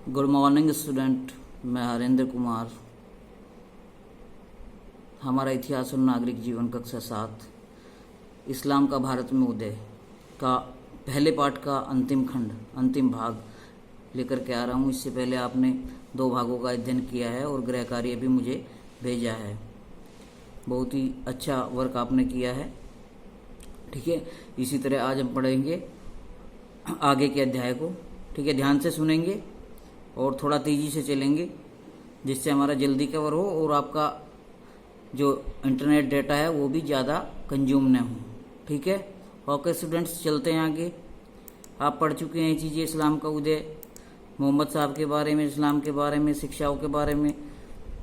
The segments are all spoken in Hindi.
Good morning student. मैं हरेंद्र कुमार। हमारा इतिहास और नागरिक जीवन कक्षा 7 इस्लाम का भारत में उदय का पहले पाठ का अंतिम भाग लेकर के आ रहा हूँ। इससे पहले आपने 2 भागों का अध्ययन किया है और गृह कार्य भी मुझे भेजा है। बहुत ही अच्छा वर्क आपने किया है। ठीक है, इसी तरह आज हम पढ़ेंगे आगे के अध्याय को। ठीक है, ध्यान से सुनेंगे और थोड़ा तेज़ी से चलेंगे जिससे हमारा जल्दी कवर हो और आपका जो इंटरनेट डेटा है वो भी ज़्यादा कंज्यूम न हो। ठीक है, ओके स्टूडेंट्स, चलते हैं आगे। आप पढ़ चुके हैं ये चीज़ें, इस्लाम का उदय, मोहम्मद साहब के बारे में, इस्लाम के बारे में, शिक्षाओं के बारे में।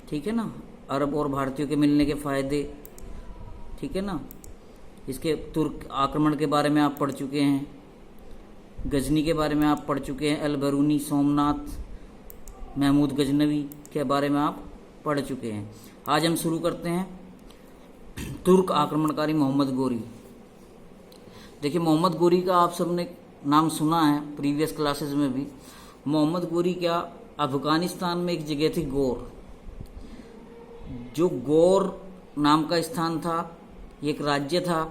ठीक है ना, अरब और भारतीयों के मिलने के फ़ायदे। ठीक है ना, इसके तुर्क आक्रमण के बारे में आप पढ़ चुके हैं, गजनी के बारे में आप पढ़ चुके हैं, अल बरूनी, सोमनाथ, महमूद गजनवी के बारे में आप पढ़ चुके हैं। आज हम शुरू करते हैं तुर्क आक्रमणकारी मोहम्मद गोरी। देखिए, मोहम्मद गोरी का आप सबने नाम सुना है प्रीवियस क्लासेस में भी। मोहम्मद गोरी क्या, अफगानिस्तान में एक जगह थी गौर, जो गौर नाम का स्थान था, एक राज्य था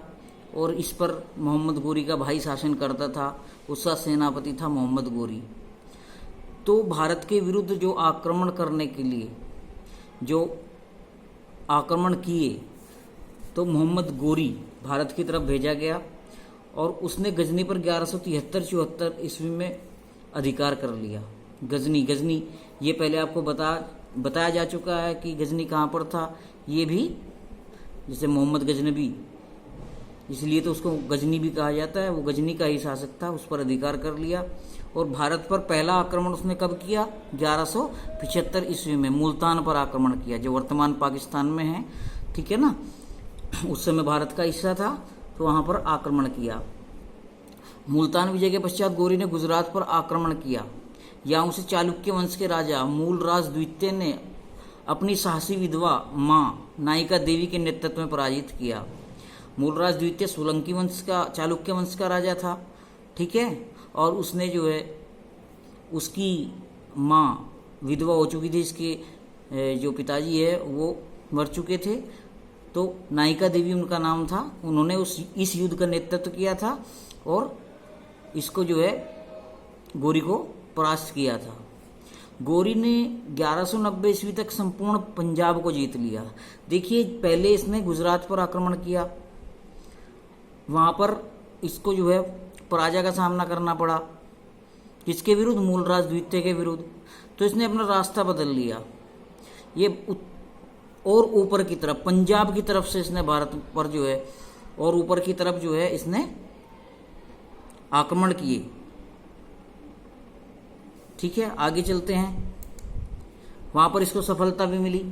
और इस पर मोहम्मद गोरी का भाई शासन करता था। उसका सेनापति था मोहम्मद गोरी। तो भारत के विरुद्ध जो आक्रमण करने के लिए जो आक्रमण किए, तो मोहम्मद गोरी भारत की तरफ भेजा गया और उसने गजनी पर 1173-74 ईस्वी में अधिकार कर लिया। गजनी ये पहले आपको बताया जा चुका है कि गजनी कहाँ पर था। ये भी जैसे मोहम्मद गजनवी, इसलिए तो उसको गजनी भी कहा जाता है। वो गजनी का ही शासक था, उस पर अधिकार कर लिया। और भारत पर पहला आक्रमण उसने कब किया? 1175 ईस्वी में मुल्तान पर आक्रमण किया, जो वर्तमान पाकिस्तान में है। ठीक है ना, उस समय भारत का हिस्सा था, तो वहाँ पर आक्रमण किया। मुल्तान विजय के पश्चात गोरी ने गुजरात पर आक्रमण किया। यहाँ उसे चालुक्य वंश के राजा मूलराज द्वितीय ने अपनी साहसी विधवा माँ नायिका देवी के नेतृत्व में पराजित किया। मूलराज द्वितीय सोलंकी वंश का, चालुक्य वंश का राजा था। ठीक है, और उसने जो है, उसकी माँ विधवा हो चुकी थी, इसके जो पिताजी है वो मर चुके थे, तो नायिका देवी उनका नाम था। उन्होंने इस युद्ध का नेतृत्व किया था और इसको जो है गोरी को परास्त किया था। गोरी ने 1190 ईस्वी तक संपूर्ण पंजाब को जीत लिया। देखिए, पहले इसने गुजरात पर आक्रमण किया, वहां पर इसको जो है पराजय का सामना करना पड़ा। किसके विरुद्ध? मूलराज द्वितीय के विरुद्ध। तो इसने अपना रास्ता बदल लिया, ये और ऊपर की तरफ, पंजाब की तरफ से इसने भारत पर जो है और ऊपर की तरफ जो है इसने आक्रमण किए। ठीक है, आगे चलते हैं। वहां पर इसको सफलता भी मिली।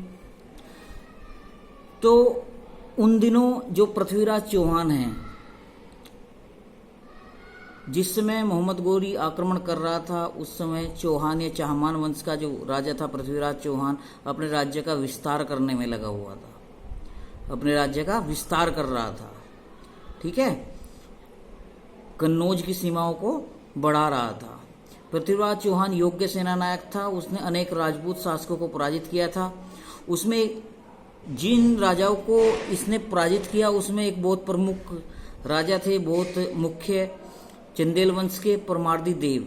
तो उन दिनों जो पृथ्वीराज चौहान हैं, जिस समय मोहम्मद गोरी आक्रमण कर रहा था, उस समय चौहान या चाहमान वंश का जो राजा था पृथ्वीराज चौहान, अपने राज्य का विस्तार करने में लगा हुआ था, अपने राज्य का विस्तार कर रहा था। ठीक है, कन्नौज की सीमाओं को बढ़ा रहा था। पृथ्वीराज चौहान योग्य सेनानायक था, उसने अनेक राजपूत शासकों को पराजित किया था। उसमें जिन राजाओं को इसने पराजित किया, उसमें एक बहुत प्रमुख राजा थे, बहुत मुख्य, चंदेल वंश के परमार्दी देव।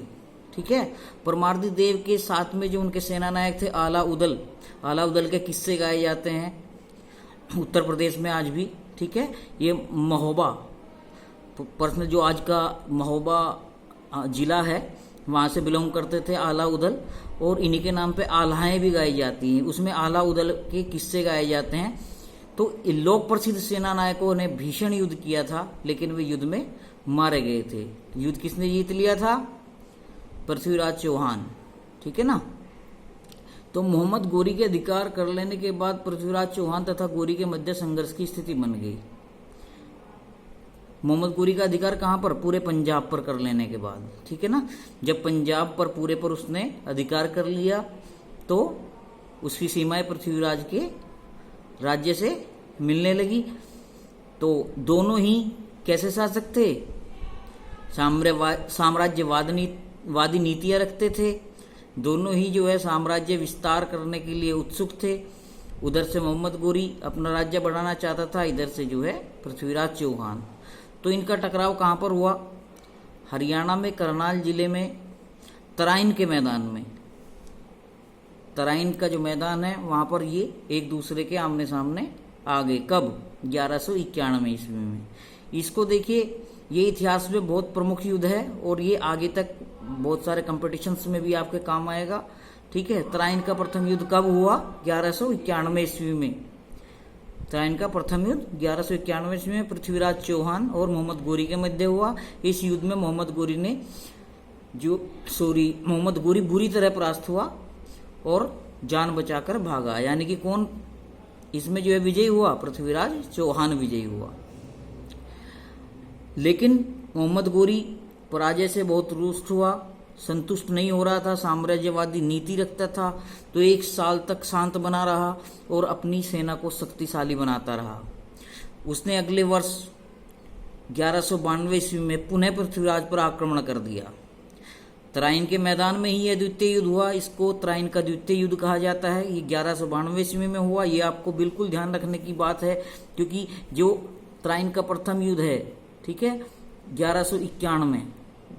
ठीक है, परमार्दी देव के साथ में जो उनके सेनानायक थे आला उदल के किस्से गाए जाते हैं उत्तर प्रदेश में आज भी। ठीक है, ये महोबा पर्सनल, जो आज का महोबा जिला है, वहाँ से बिलोंग करते थे आला उदल, और इन्हीं के नाम पे आल्हाएं भी गाई जाती हैं। उसमें आला उदल के किस्से गाए जाते हैं। तो लोक प्रसिद्ध सेनानायकों ने भीषण युद्ध किया था, लेकिन वे युद्ध में मारे गए थे। युद्ध किसने जीत लिया था? पृथ्वीराज चौहान। ठीक है ना, तो मोहम्मद गोरी के अधिकार कर लेने के बाद पृथ्वीराज चौहान तथा गोरी के मध्य संघर्ष की स्थिति बन गई। मोहम्मद गोरी का अधिकार कहाँ पर? पूरे पंजाब पर कर लेने के बाद। ठीक है ना, जब पंजाब पर पूरे पर उसने अधिकार कर लिया, तो उसकी सीमाएं पृथ्वीराज के राज्य से मिलने लगी। तो दोनों ही कैसे शासक थे? साम्राज्यवादी नीतियां रखते थे, दोनों ही जो है साम्राज्य विस्तार करने के लिए उत्सुक थे। उधर से मोहम्मद गोरी अपना राज्य बढ़ाना चाहता था, इधर से जो है पृथ्वीराज चौहान। तो इनका टकराव कहाँ पर हुआ? हरियाणा में करनाल जिले में तराइन के मैदान में। तराइन का जो मैदान है वहाँ पर ये एक दूसरे के आमने सामने आ गए। कब? 1191 ईस्वी में। इसको देखिए, ये इतिहास में बहुत प्रमुख युद्ध है और ये आगे तक बहुत सारे कॉम्पिटिशन्स में भी आपके काम आएगा। ठीक है। तराइन का प्रथम युद्ध कब हुआ? 1191 ईस्वी में। तराइन का प्रथम युद्ध 1191 ईस्वी में पृथ्वीराज चौहान और मोहम्मद गोरी के मध्य हुआ। इस युद्ध में मोहम्मद गोरी बुरी तरह परास्त हुआ और जान बचाकर भागा। यानी कि कौन इसमें जो है विजयी हुआ? पृथ्वीराज चौहान विजयी हुआ। लेकिन मोहम्मद गोरी पराजय से बहुत रुष्ट हुआ, संतुष्ट नहीं हो रहा था, साम्राज्यवादी नीति रखता था। तो 1 साल तक शांत बना रहा और अपनी सेना को शक्तिशाली बनाता रहा। उसने अगले वर्ष 1192 ईस्वी में पुनः पृथ्वीराज पर आक्रमण कर दिया। तराइन के मैदान में ही यह द्वितीय युद्ध हुआ। इसको तराइन का द्वितीय युद्ध कहा जाता है। ये 1192 ईस्वी में हुआ। ये आपको बिल्कुल ध्यान रखने की बात है, क्योंकि जो तराइन का प्रथम युद्ध है, ठीक है, 1191 में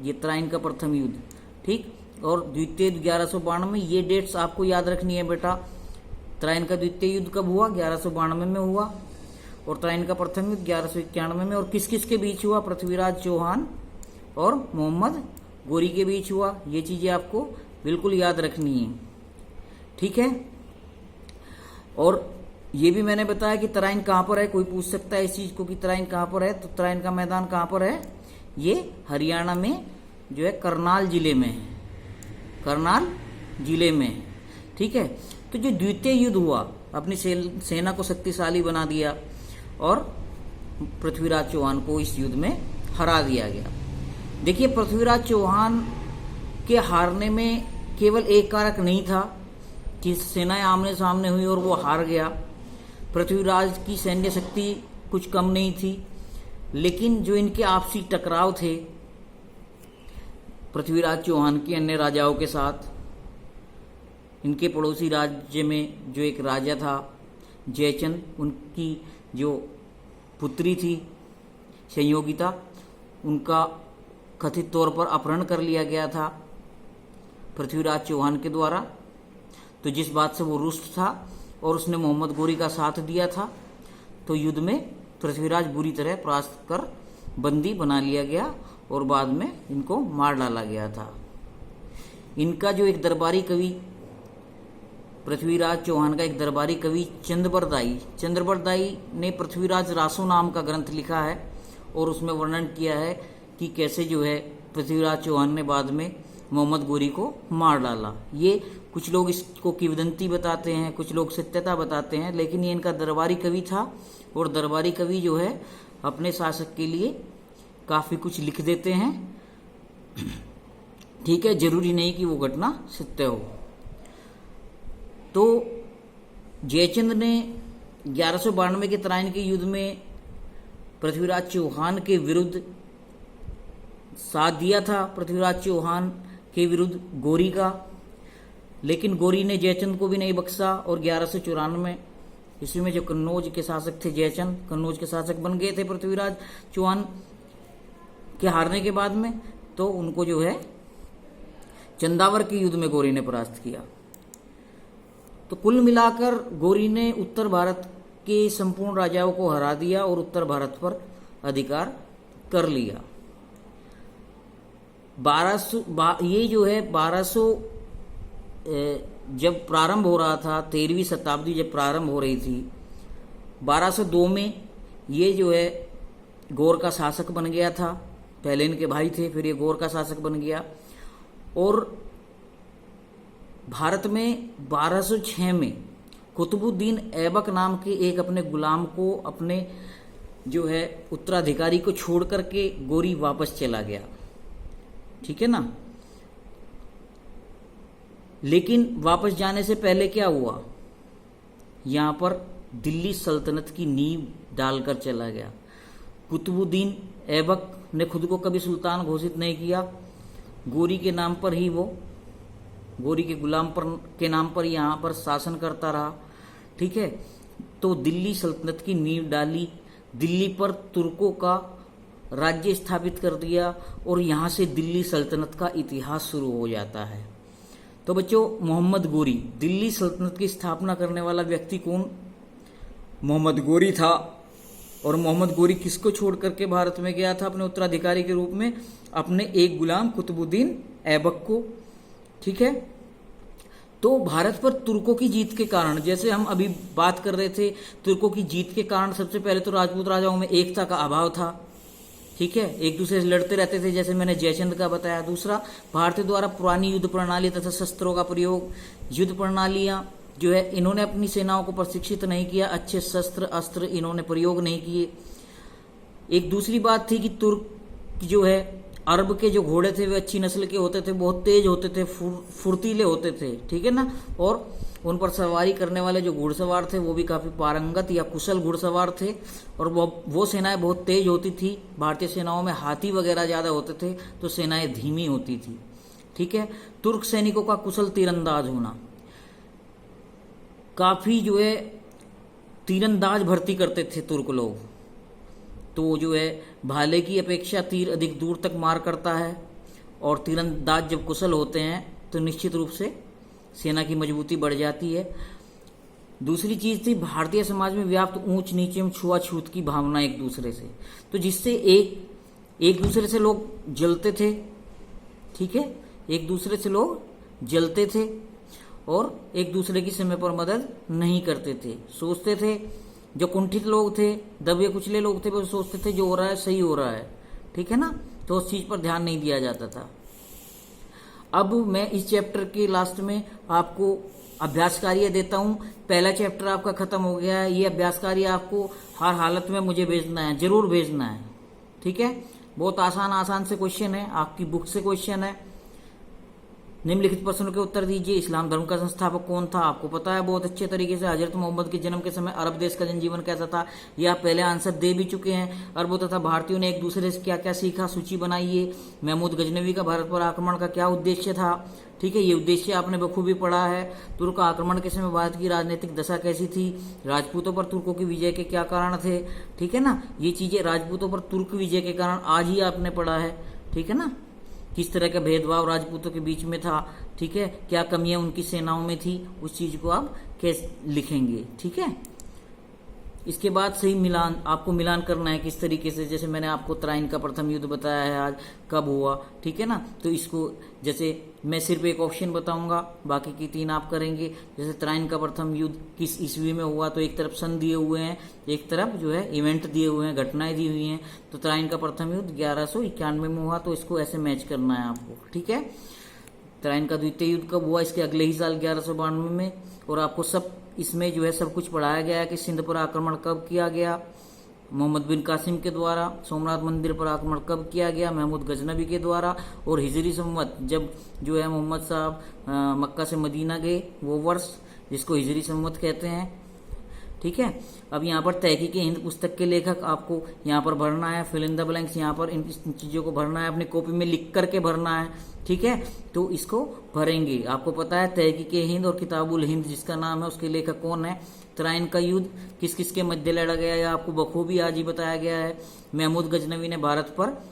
ये तराइन का प्रथम युद्ध, ठीक, और द्वितीय 1192 में, ये डेट्स आपको याद रखनी है बेटा। तराइन का द्वितीय युद्ध कब हुआ? 1192 में हुआ। और तराइन का प्रथम युद्ध 1191 में। और किस किस के बीच हुआ? पृथ्वीराज चौहान और मोहम्मद गोरी के बीच हुआ। ये चीजें आपको बिल्कुल याद रखनी है, ठीक है। और ये भी मैंने बताया कि तराइन कहाँ पर है। कोई पूछ सकता है इस चीज को कि तराइन कहाँ पर है। तो तराइन का मैदान कहाँ पर है? ये हरियाणा में जो है करनाल जिले में है। करनाल जिले में है, ठीक है। तो जो द्वितीय युद्ध हुआ, अपनी सेना को शक्तिशाली बना दिया और पृथ्वीराज चौहान को इस युद्ध में हरा दिया गया। देखिए, पृथ्वीराज चौहान के हारने में केवल एक कारक नहीं था कि सेनाएं आमने सामने हुई और वो हार गया। पृथ्वीराज की सैन्य शक्ति कुछ कम नहीं थी, लेकिन जो इनके आपसी टकराव थे पृथ्वीराज चौहान के अन्य राजाओं के साथ, इनके पड़ोसी राज्य में जो एक राजा था जयचंद, उनकी जो पुत्री थी संयोगिता, उनका कथित तौर पर अपहरण कर लिया गया था पृथ्वीराज चौहान के द्वारा। तो जिस बात से वो रुष्ट था और उसने मोहम्मद गोरी का साथ दिया था, तो युद्ध में पृथ्वीराज बुरी तरह परास्त कर बंदी बना लिया गया और बाद में इनको मार डाला गया था। इनका जो एक दरबारी कवि, पृथ्वीराज चौहान का एक दरबारी कवि चंद्रबरदाई ने पृथ्वीराज रासो नाम का ग्रंथ लिखा है और उसमें वर्णन किया है कि कैसे जो है पृथ्वीराज चौहान ने बाद में मोहम्मद गोरी को मार डाला। ये कुछ लोग इसको किंवदंती बताते हैं, कुछ लोग सत्यता बताते हैं, लेकिन ये इनका दरबारी कवि था। और दरबारी कवि जो है अपने शासक के लिए काफी कुछ लिख देते हैं, ठीक है। जरूरी नहीं कि वो घटना सत्य हो। तो जयचंद ने 1192 के तराइन के युद्ध में पृथ्वीराज चौहान के विरुद्ध साथ दिया था, पृथ्वीराज चौहान के विरुद्ध गोरी का, लेकिन गोरी ने जयचंद को भी नहीं बख्शा। और 1194 ईस्वी में जो कन्नौज के शासक थे जयचंद, कन्नौज के शासक बन गए थे पृथ्वीराज चौहान के हारने के बाद में, तो उनको जो है चंदावर के युद्ध में गोरी ने परास्त किया। तो कुल मिलाकर गोरी ने उत्तर भारत के संपूर्ण राजाओं को हरा दिया और उत्तर भारत पर अधिकार कर लिया। 1200 ये जो है 1200 जब प्रारंभ हो रहा था, 13वीं शताब्दी जब प्रारंभ हो रही थी, 1202 में ये जो है गौर का शासक बन गया था। पहले इनके भाई थे, फिर ये गौर का शासक बन गया। और भारत में 1206 में कुतुबुद्दीन ऐबक नाम के एक अपने गुलाम को, अपने जो है उत्तराधिकारी को छोड़ करके गोरी वापस चला गया, ठीक है ना। लेकिन वापस जाने से पहले क्या हुआ, यहां पर दिल्ली सल्तनत की नींव डालकर चला गया। कुतुबुद्दीन ऐबक ने खुद को कभी सुल्तान घोषित नहीं किया, गोरी के नाम पर ही वो गोरी के गुलाम पर के नाम पर यहाँ पर शासन करता रहा। ठीक है, तो दिल्ली सल्तनत की नींव डाली, दिल्ली पर तुर्कों का राज्य स्थापित कर दिया और यहाँ से दिल्ली सल्तनत का इतिहास शुरू हो जाता है। तो बच्चों, मोहम्मद गोरी दिल्ली सल्तनत की स्थापना करने वाला व्यक्ति कौन? मोहम्मद गोरी था। और मोहम्मद गोरी किसको छोड़ करके भारत में गया था अपने उत्तराधिकारी के रूप में? अपने एक गुलाम कुतुबुद्दीन ऐबक को। ठीक है, तो भारत पर तुर्कों की जीत के कारण, जैसे हम अभी बात कर रहे थे, तुर्कों की जीत के कारण सबसे पहले तो राजपूत राजाओं में एकता का अभाव था। ठीक है, एक दूसरे से लड़ते रहते थे, जैसे मैंने जयचंद का बताया। दूसरा, भारतीय द्वारा पुरानी युद्ध प्रणाली तथा शस्त्रों का प्रयोग, युद्ध प्रणालियां जो है इन्होंने अपनी सेनाओं को प्रशिक्षित नहीं किया, अच्छे शस्त्र अस्त्र इन्होंने प्रयोग नहीं किए। एक दूसरी बात थी कि तुर्क जो है, अरब के जो घोड़े थे वे अच्छी नस्ल के होते थे, बहुत तेज होते थे, फुर्तीले होते थे। ठीक है ना, और उन पर सवारी करने वाले जो घुड़सवार थे वो भी काफी पारंगत या कुशल घुड़सवार थे। और वो सेनाएं बहुत तेज होती थी। भारतीय सेनाओं में हाथी वगैरह ज्यादा होते थे, तो सेनाएं धीमी होती थी। ठीक है, तुर्क सैनिकों का कुशल तीरंदाज होना, काफी जो है तीरंदाज भर्ती करते थे तुर्क लोग। तो जो है भाले की अपेक्षा तीर अधिक दूर तक मार करता है, और तीरंदाज जब कुशल होते हैं तो निश्चित रूप से सेना की मजबूती बढ़ जाती है। दूसरी चीज थी, भारतीय समाज में व्याप्त ऊंच नीचे में छुआछूत की भावना एक दूसरे से, तो जिससे एक दूसरे से लोग जलते थे। ठीक है, एक दूसरे से लोग जलते थे और एक दूसरे की समय पर मदद नहीं करते थे। सोचते थे, जो कुंठित लोग थे, दबे कुचले लोग थे, वो सोचते थे जो हो रहा है सही हो रहा है। ठीक है ना, तो उस चीज पर ध्यान नहीं दिया जाता था। अब मैं इस चैप्टर के लास्ट में आपको अभ्यास कार्य देता हूं। पहला चैप्टर आपका खत्म हो गया है। ये अभ्यास कार्य आपको हर हालत में मुझे भेजना है, जरूर भेजना है। ठीक है, बहुत आसान से क्वेश्चन है, आपकी बुक से क्वेश्चन है। निम्नलिखित प्रश्नों के उत्तर दीजिए। इस्लाम धर्म का संस्थापक कौन था? आपको पता है बहुत अच्छे तरीके से। हजरत मोहम्मद के जन्म के समय अरब देश का जनजीवन कैसा था? यह आप पहले आंसर दे भी चुके हैं। अरबों तथा भारतीयों ने एक दूसरे से क्या क्या सीखा, सूची बनाइए। महमूद गजनवी का भारत पर आक्रमण का क्या उद्देश्य था? ठीक है, ये उद्देश्य आपने बखूबी पढ़ा है। तुर्क आक्रमण के समय भारत की राजनीतिक दशा कैसी थी? राजपूतों पर तुर्कों की विजय के क्या कारण थे? ठीक है ना, ये चीजें राजपूतों पर तुर्क विजय के कारण आज ही आपने पढ़ा है। ठीक है ना, किस तरह का भेदभाव राजपूतों के बीच में था। ठीक है, क्या कमियां उनकी सेनाओं में थी, उस चीज को आप कैसे लिखेंगे। ठीक है, इसके बाद सही मिलान, आपको मिलान करना है किस तरीके से। जैसे मैंने आपको तराइन का प्रथम युद्ध बताया है आज, कब हुआ। ठीक है ना, तो इसको जैसे मैं सिर्फ एक ऑप्शन बताऊंगा, बाकी की 3 आप करेंगे। जैसे तराइन का प्रथम युद्ध किस ईस्वी में हुआ, तो एक तरफ सन दिए हुए हैं, एक तरफ जो है इवेंट दिए हुए हैं, घटनाएं दी हुई हैं। तो तराइन का प्रथम युद्ध 1191 में हुआ, तो इसको ऐसे मैच करना है आपको। ठीक है, तराइन का द्वितीय युद्ध कब हुआ? इसके अगले ही साल 1192 में। और आपको सब इसमें जो है सब कुछ पढ़ाया गया है कि सिंध पर आक्रमण कब किया गया, मोहम्मद बिन कासिम के द्वारा। सोमनाथ मंदिर पर आक्रमण कब किया गया, महमूद गजनबी के द्वारा। और हिजरी संवत, जब जो है मोहम्मद साहब मक्का से मदीना गए, वो वर्ष जिसको हिजरी संवत कहते हैं। ठीक है, अब यहाँ पर तहकीक हिंद पुस्तक के लेखक आपको यहाँ पर भरना है, फिल इन द ब्लैंक्स यहाँ पर इन चीजों को भरना है, अपनी कॉपी में लिख करके भरना है। ठीक है, तो इसको भरेंगे। आपको पता है तहकीक हिंद और किताबुल हिंद जिसका नाम है, उसके लेखक कौन है? तराइन का युद्ध किस किस के मध्य लड़ा गया, या आपको बखूबी आज ही बताया गया है। महमूद गजनवी ने भारत पर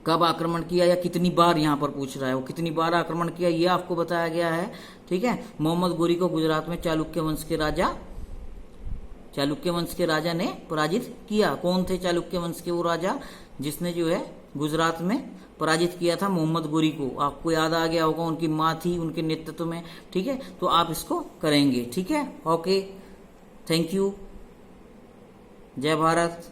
कब आक्रमण किया, या कितनी बार, यहाँ पर पूछ रहा है वो कितनी बार आक्रमण किया, ये आपको बताया गया है। ठीक है, मोहम्मद गोरी को गुजरात में चालुक्य वंश के राजा ने पराजित किया। कौन थे चालुक्य वंश के वो राजा जिसने जो है गुजरात में पराजित किया था मोहम्मद गोरी को? आपको याद आ गया होगा, उनकी माँ थी उनके नेतृत्व में। ठीक है, तो आप इसको करेंगे। ठीक है, ओके, थैंक यू, जय भारत।